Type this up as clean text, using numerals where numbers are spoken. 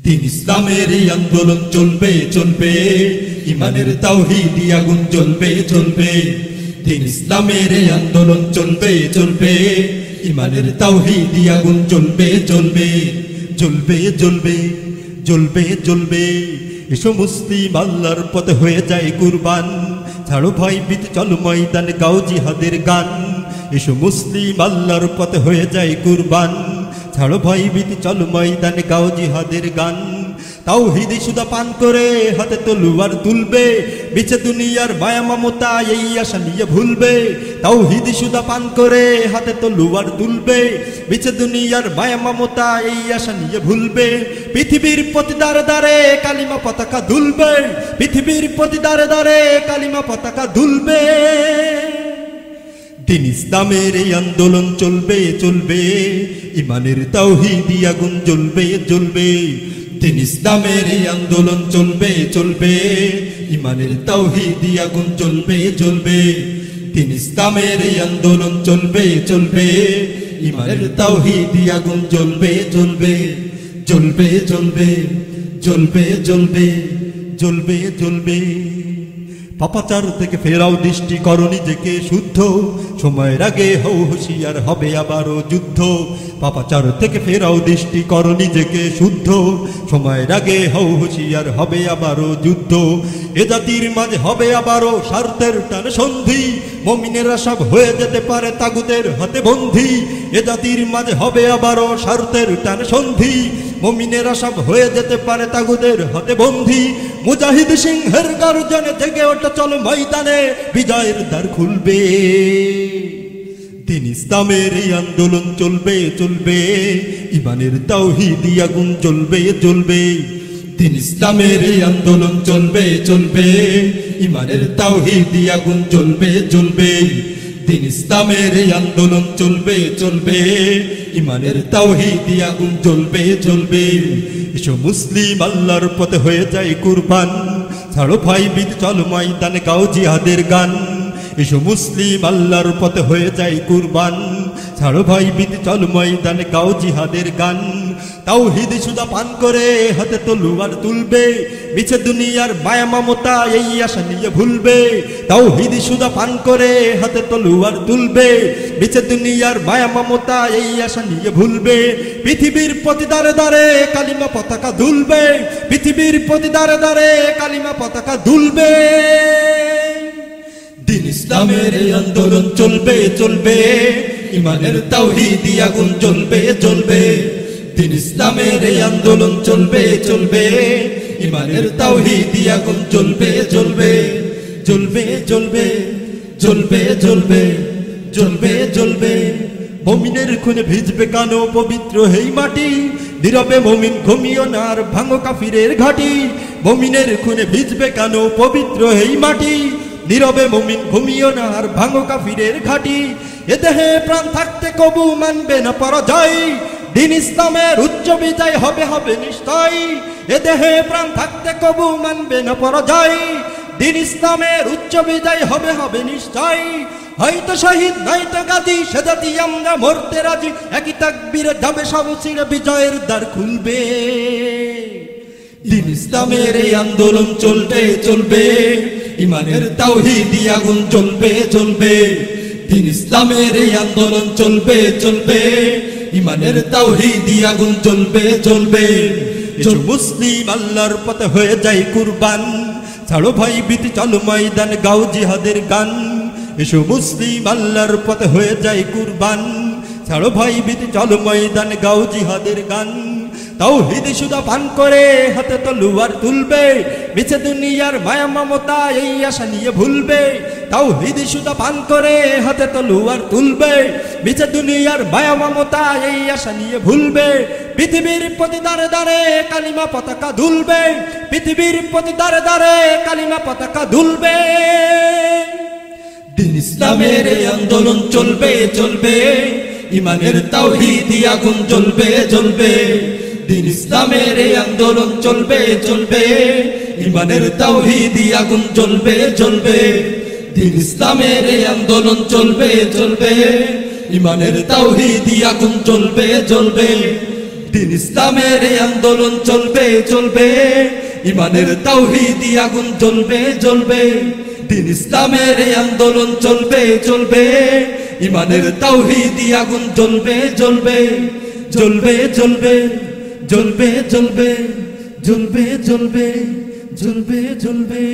দিন ইসলামের এই আন্দোলন চলবে চলবে, ইমানের তাওহীদি আগুন জ্বলবে জ্বলবে। দিন ইসলামের এই আন্দোলন চলবে চলবে, ইমানের তাওহীদি আগুন জ্বলবে জ্বলবে জ্বলবে জ্বলবে জ্বলবে জ্বলবে। এসো মুসলিম আল্লাহর পথে হয়ে যায় কুরবান, ছাড়ো ভয় ভীত চলো ময়দানে গাও জিহাদের গান। এসো মুসলিম আল্লাহর পথে হয়ে যায় কুরবান, ছাড়ো ভয় ভীত চলো ময়দানে গাও জিহাদের গান। তাওহীদি সুদা পান করে হাতে তলোয়ার তুলবে, বিছে দুনিয়ার মায়া মমতা এই আশা নিয়ে ভুলবে। তাওহীদি সুদা পান করে হাতে তলোয়ার তুলবে, বিছে দুনিয়ার মায়া মমতা এই আশা নিয়ে ভুলবে। পৃথিবীর প্রতি দ্বারে দ্বারে কালিমা পতাকা দুলবে, পৃথিবীর প্রতি দ্বারে দ্বারে কালিমা পতাকা দুলবে। দিন ইসলামের এই আন্দোলন চলবে চলবে, ইমানের তাওহীদি আগুন জ্বলবে জ্বলবে। দিন ইসলামের এই আন্দোলন চলবে চলবে, ইমানের তাওহীদি আগুন জ্বলবে জ্বলবে। দিন ইসলামের এই আন্দোলন চলবে চলবে, ইমানের তাওহীদি আগুন জ্বলবে জ্বলবে জ্বলবে জ্বলবে জ্বলবে জ্বলবে জ্বলবে জ্বলবে। পাপাচার থেকে ফেরাও দৃষ্টি করো নিজেকে শুদ্ধ, সময়ের আগে হও হুঁশিয়ার হবে আবারও যুদ্ধ। পাপাচার থেকে ফেরাও দৃষ্টি করো নিজেকে শুদ্ধ, সময়ের আগে হও হুঁশিয়ার হবে আবারও যুদ্ধ। এ জাতির মাঝে হবে আবারও স্বার্থের টান সন্ধি, মুমিনেরা সব হয়ে যেতে পারে তাগুতের হাতে বন্দী। এ জাতির মাঝে হবে আবারও স্বার্থের টান সন্ধি, মুমিনেরা সব হয়ে যেতে পারে তাগুতের হাতে বন্দী। মুজাহিদ সিংহের গর্জনে জেগে ওঠা চলো ময়দানে, বিজয়ের দ্বার খুলবে। দিন ইসলামের এই আন্দোলন চলবে চলবে, ইমানের তাওহীদি আগুন জ্বলবে জ্বলবে। দিন ইসলামের এই আন্দোলন চলবে চলবে, ইমানের তাওহীদি আগুন জ্বলবে জ্বলবে। দিন ইসলামের এই আন্দোলন চলবে চলবে, ইমানের তাওহীদি আগুন জ্বলবে জ্বলবে। এসো মুসলিম আল্লাহর পথে হয়ে যায় কুরবান, ছাড়ো ভয় ভীত চলো ময়দানে গাও জিহাদের গান। এসো মুসলিম আল্লাহর পথে হয়ে যায় কুরবান, ছাড়ো ভয় ভীত চলো ময়দানে গাও জিহাদের গান। তাওহীদি সুদা পান করে হাতে তলোয়ার তুলবে, বিছে দুনিয়ার মায়া মমতা এই আশা নিয়ে ভুলবে। তাওহীদি সুদা পান করে হাতে তলোয়ার তুলবে, বিছে দুনিয়ার মায়া মমতা এই আশা নিয়ে ভুলবে। পৃথিবীর প্রতি দ্বারে দ্বারে কালিমা পতাকা দুলবে, পৃথিবীর প্রতি দ্বারে দ্বারে কালিমা পতাকা দুলবে। দিন ইসলামের এই আন্দোলন চলবে চলবে, ইমানের তাওহীদি আগুন জ্বলবে জ্বলবে। দিন ইসলামের এই আন্দোলন চলবে চলবে, ইমানের তাওহীদি আগুন জ্বলবে জ্বলবে জ্বলবে জ্বলবে জ্বলবে জ্বলবে জ্বলবে জ্বলবে। মুমিনের খুনে ভিজবে কানো পবিত্র এই মাটি, নীরবে মুমিন ঘুমিও না আর ভাঙো কাফিরের ঘাটি। মুমিনের খুনে ভিজবে কানো পবিত্র এই মাটি, নীরবে মুমিন ঘুমিও না আর ভাঙো কাফিরের ঘাটি। এ দেহে প্রাণ থাকতে কবু মানবে না পরাজয়, দিন ইসলামের উচ্চ বিজয় হবে হবে নিশ্চয়। এ দেহে প্রাণ থাকতে কবু মানবে না পরাজয়, দিন ইসলামের উচ্চ বিজয় হবে হবে নিশ্চয়। হয়তো শহীদ নয়তো গাজী, সে জাতি আমরা মরতে রাজি, একই তাকবীরে যাবে সব ছিঁড়ে বিজয়ের দ্বার খুলবে। দিন ইসলামের এই আন্দোলন চলবে চলবে, ইমানের তাওহীদি আগুন জ্বলবে জ্বলবে। দিন ইসলামের এই আন্দোলন চলবে চলবে, ইমানের তাওহীদি আগুন জ্বলবে জ্বলবে। এসো মুসলিম আল্লাহর পথে হয়ে যায় কুরবান, ছাড়ো ভয় ভীত চলো ময়দান গাও জিহাদের গান। এসো মুসলিম আল্লাহর পথে হয়ে যায় কুরবান, ছাড়ো ভয় ভীত চলো ময়দান গাও জিহাদের গান। তাওহীদি সুদা পান করে হাতে তলোয়ার তুলবে, বিছে দুনিয়ার মায়া মমতা এই আশা নিয়ে ভুলবে। তাওহীদি সুদা পান করে হাতে তলোয়ার তুলবে, বিছে দুনিয়ার মায়া মমতা এই আশা নিয়ে ভুলবে। পৃথিবীর প্রতি দ্বারে দ্বারে কালিমা পতাকা দুলবে, পৃথিবীর প্রতি দ্বারে দ্বারে কালিমা পতাকা দুলবে। দিন ইসলামের এই আন্দোলন চলবে চলবে, ইমানের তাওহীদি আগুন জ্বলবে জ্বলবে। দিন ইসলামের এই আন্দোলন চলবে চলবে, ইমানের তাওহীদি আগুন জ্বলবে জ্বলবে। দিন ইসলামের এই আন্দোলন চলবে চলবে, ইমানের তাওহীদি আগুন জ্বলবে জ্বলবে। দিন ইসলামের এই আন্দোলন চলবে চলবে ইমানের তাওহীদি আগুন জ্বলবে জ্বলবে দিন ইসলামের এই আন্দোলন চলবে চলবে ইমানের তাওহীদি আগুন জ্বলবে জ্বলবে জ্বলবে জ্বলবে জ্বলবে জ্বলবে জ্বলবে জ্বলবে জ্বলবে জ্বলবে